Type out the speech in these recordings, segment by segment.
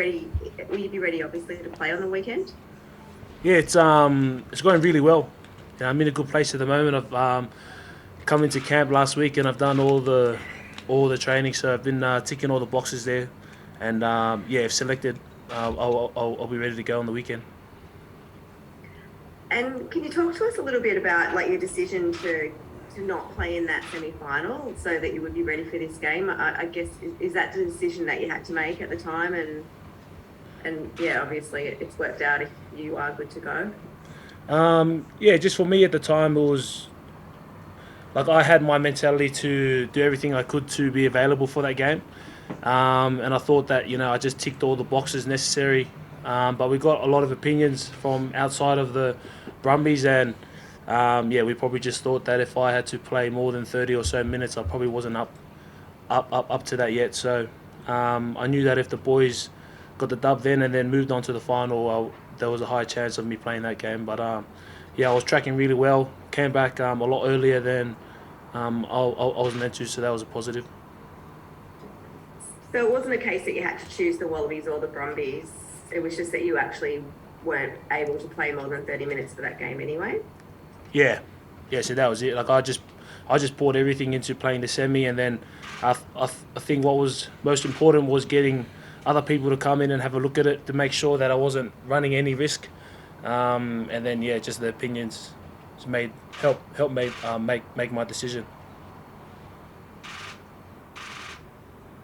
ready? Will you be ready, obviously, to play on the weekend? Yeah, it's going really well. I'm in a good place at the moment. I've come into camp last week and I've done all the training, so I've been ticking all the boxes there, and if selected, I'll be ready to go on the weekend. And can you talk to us a little bit about like your decision to not play in that semi-final so that you would be ready for this game? I guess is that the decision that you had to make at the time, and yeah, obviously it's worked out if you are good to go. Just for me at the time, it was like I had my mentality to do everything I could to be available for that game, and I thought that I just ticked all the boxes necessary. But we got a lot of opinions from outside of the Brumbies, and we probably just thought that if I had to play more than 30 or so minutes, I probably wasn't up to that yet. So I knew that if the boys got the dub then and then moved on to the final, there was a high chance of me playing that game. But I was tracking really well. Came back a lot earlier than I was meant to, so that was a positive. So it wasn't a case that you had to choose the Wallabies or the Brumbies. It was just that you actually weren't able to play more than 30 minutes for that game anyway. Yeah, so that was it. Like I just poured everything into playing the semi, and then I think what was most important was getting other people to come in and have a look at it to make sure that I wasn't running any risk. And then just the opinions helped make my decision.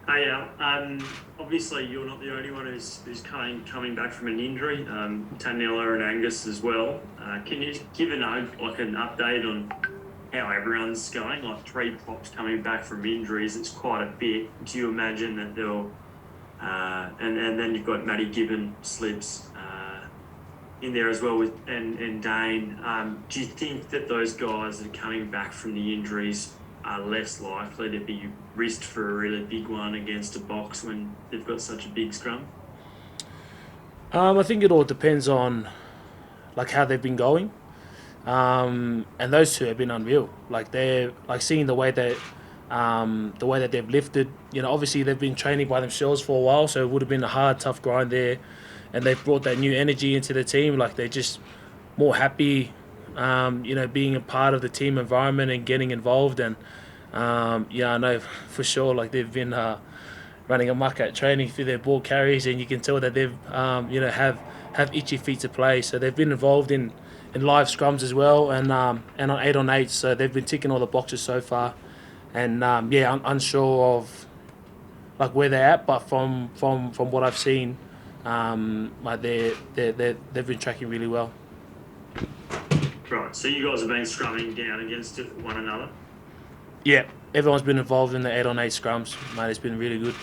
Hey, obviously you're not the only one who's coming back from an injury. Tanella and Angus as well. Can you give an update on how everyone's going? Like 3 props coming back from injuries, it's quite a bit. Do you imagine that they'll and then you've got Matty Gibbon slips in there as well with and Dane. Do you think that those guys that are coming back from the injuries are less likely to be risked for a really big one against a box when they've got such a big scrum? I think it all depends on like how they've been going, and those two have been unreal. Like they're like seeing the way that they've lifted. Obviously they've been training by themselves for a while, so it would have been a hard, tough grind there, and they've brought that new energy into the team. Like they're just more happy, being a part of the team environment and getting involved. And I know for sure, like they've been running amok at training through their ball carries, and you can tell that they've have itchy feet to play. So they've been involved in live scrums as well, and on 8-on-8. So they've been ticking all the boxes so far. And I'm unsure of like where they're at, but from what I've seen, like they've been tracking really well. Right, so you guys have been scrumming down against one another? Yeah, everyone's been involved in the 8-on-8 scrums, mate. It's been really good.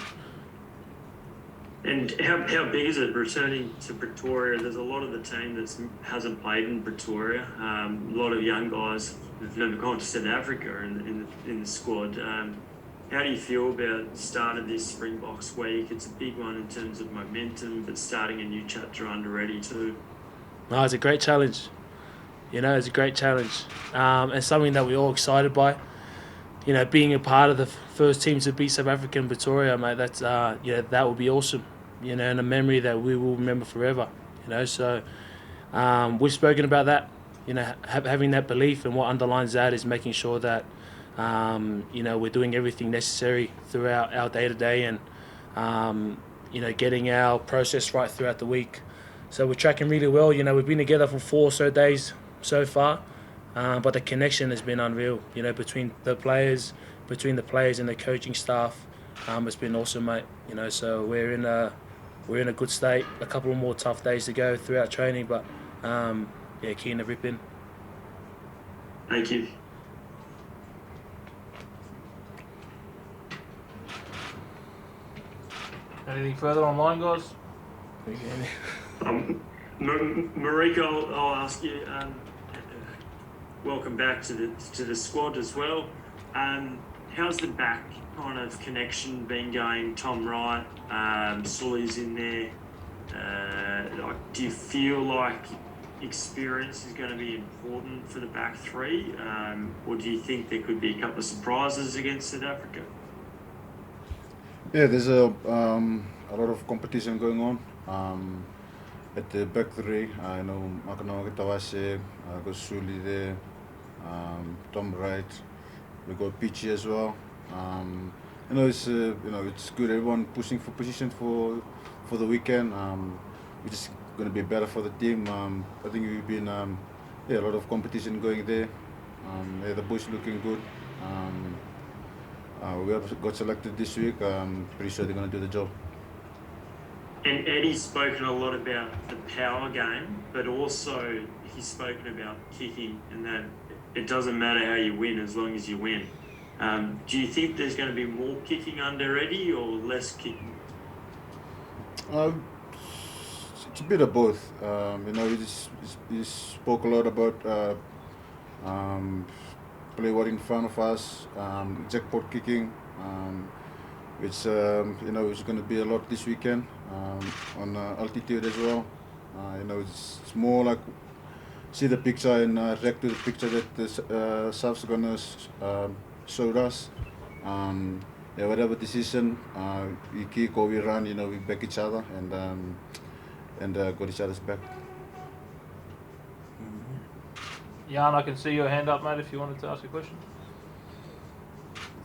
And how big is it returning to Pretoria? There's a lot of the team that hasn't played in Pretoria. A lot of young guys who've never gone to South Africa in the squad. How do you feel about the start of this Springboks week? It's a big one in terms of momentum, but starting a new chapter under Eddie too. No, it's a great challenge. It's a great challenge, and something that we're all excited by. Being a part of the first team to beat South Africa in Pretoria, mate, that's that would be awesome. And a memory that we will remember forever. So we've spoken about that. Having that belief, and what underlines that is making sure that we're doing everything necessary throughout our day-to-day, and getting our process right throughout the week. So we're tracking really well. We've been together for 4 or so days so far, but the connection has been unreal. Between the players and the coaching staff, it's been awesome, mate. So we're in a good state. A couple of more tough days to go throughout training, but keen to rip in. Thank you. Anything further online, guys? Mariko, I'll ask you. Welcome back to the squad as well. How's the back kind of connection been going? Tom Wright, Sully's in there. Do you feel like experience is going to be important for the back three, or do you think there could be a couple of surprises against South Africa? Yeah, there's a a lot of competition going on. At the back three, I know Makanawa Tawase, got Suli there, Tom Wright, we got Peachy as well. It's good. Everyone pushing for position for the weekend. We're just going to be better for the team. I think we've been a lot of competition going there. The boys looking good. We have got selected this week. Pretty sure they're going to do the job. And Eddie's spoken a lot about the power game, but also he's spoken about kicking and that it doesn't matter how you win as long as you win. Do you think there's going to be more kicking under Eddie or less kicking? It's a bit of both. He spoke a lot about play what in front of us, jackpot kicking, which is going to be a lot this weekend on altitude as well. It's more like see the picture and react to the picture that the South's going to show us. Whatever decision we kick or we run, we back each other and got each other's back. Jan, I can see your hand up, mate, if you wanted to ask a question.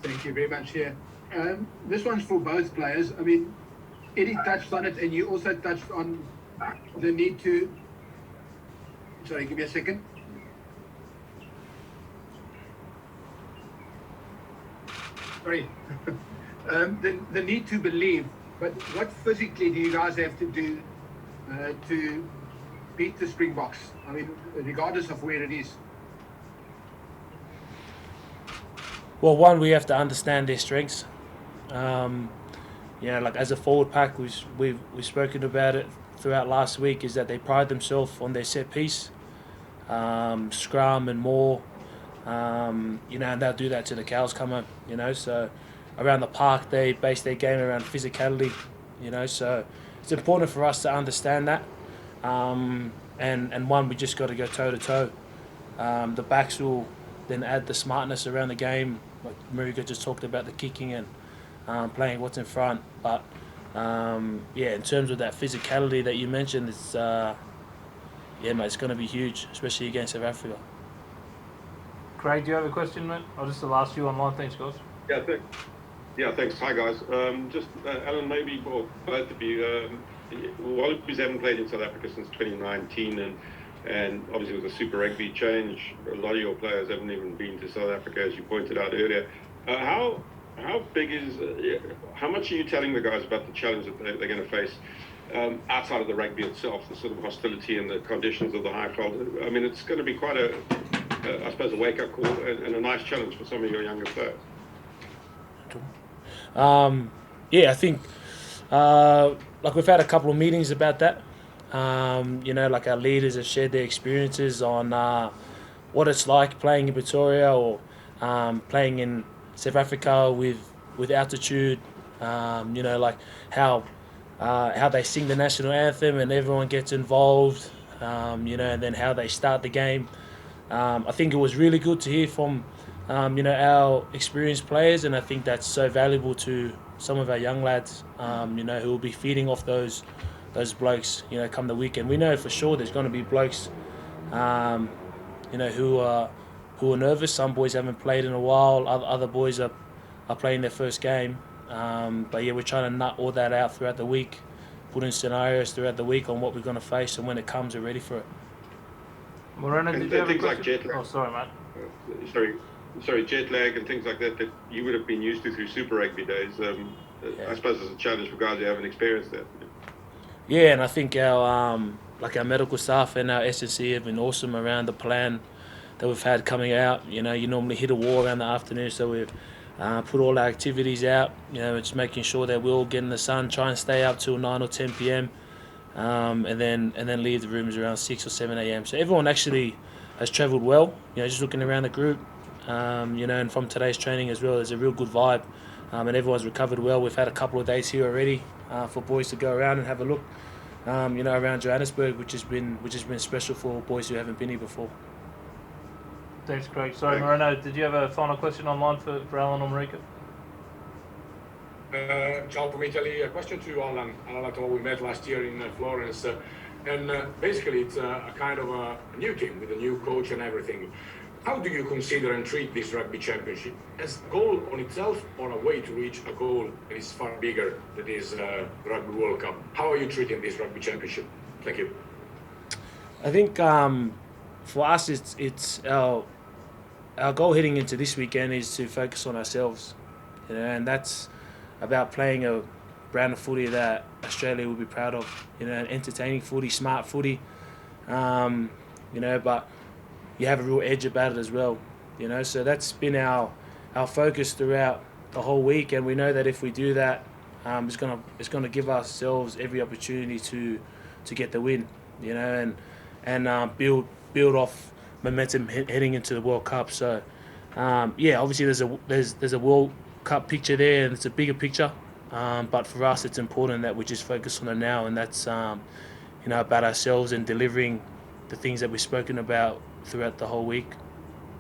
Thank you very much. Yeah. This one's for both players. I mean, Eddie touched on it, and you also touched on the need to. Sorry, give me a second. Sorry. The need to believe, but what physically do you guys have to do to beat the Springboks? I mean, regardless of where it is. Well, one, we have to understand their strengths. Like as a forward pack, we've spoken about it throughout last week, is that they pride themselves on their set piece, scrum and more, and they'll do that till the cows come home, so around the park they base their game around physicality, so it's important for us to understand that, and one, we just got to go toe to toe. The backs will then add the smartness around the game, like Marika just talked about the kicking and playing what's in front, but in terms of that physicality that you mentioned, it's it's going to be huge, especially against South Africa. Craig, do you have a question, mate? I'll just ask you online. Thanks, guys. Thanks. Hi, guys. Alan, maybe for both of you, Wallabies haven't played in South Africa since 2019, and obviously with the Super Rugby change, a lot of your players haven't even been to South Africa, as you pointed out earlier. How big is, how much are you telling the guys about the challenge that they're going to face outside of the rugby itself, the sort of hostility and the conditions of the high field? I mean, it's going to be quite a wake-up call and a nice challenge for some of your younger players. I think we've had a couple of meetings about that. Like our leaders have shared their experiences on what it's like playing in Pretoria or playing in South Africa with altitude. Like how they sing the national anthem and everyone gets involved. And then how they start the game. I think it was really good to hear from our experienced players, and I think that's so valuable to some of our young lads, who will be feeding off those blokes, come the weekend. We know for sure there's going to be blokes, who are nervous. Some boys haven't played in a while. Other boys are playing their first game. We're trying to nut all that out throughout the week, put in scenarios throughout the week on what we're going to face, and when it comes, we're ready for it. Moreno, did you have a things question? like jet lag. Oh, sorry, mate. Sorry, jet lag and things like that you would have been used to through Super Rugby days. I suppose it's a challenge for guys who haven't experienced that. Yeah, and I think our medical staff and our S&C have been awesome around the plan that we've had coming out. You normally hit a wall around the afternoon, so we've put all our activities out. It's making sure that we all get in the sun, try and stay up till 9 or 10 p.m. And then leave the rooms around 6 or 7 a.m. So everyone actually has travelled well. Just looking around the group, and from today's training as well, there's a real good vibe, and everyone's recovered well. We've had a couple of days here already for boys to go around and have a look, around Johannesburg, which has been special for boys who haven't been here before. Thanks, Craig. Sorry, Moreno, did you have a final question online for Alan or Marika? Ciao from Italy. A question to Alaalatoa. We met last year in Florence, and basically it's a kind of a new team with a new coach and everything. How do you consider and treat this rugby championship? As a goal on itself or a way to reach a goal that is far bigger, that is Rugby World Cup? How are you treating this rugby championship? Thank you. I think for us, it's our goal heading into this weekend is to focus on ourselves, and that's about playing a brand of footy that Australia will be proud of, an entertaining footy, smart footy, but you have a real edge about it as well, so that's been our focus throughout the whole week, and we know that if we do that, it's gonna give ourselves every opportunity to get the win, and build off momentum heading into the World Cup. So obviously there's a World Cup picture there, and it's a bigger picture, but for us it's important that we just focus on the now, and that's about ourselves and delivering the things that we've spoken about throughout the whole week.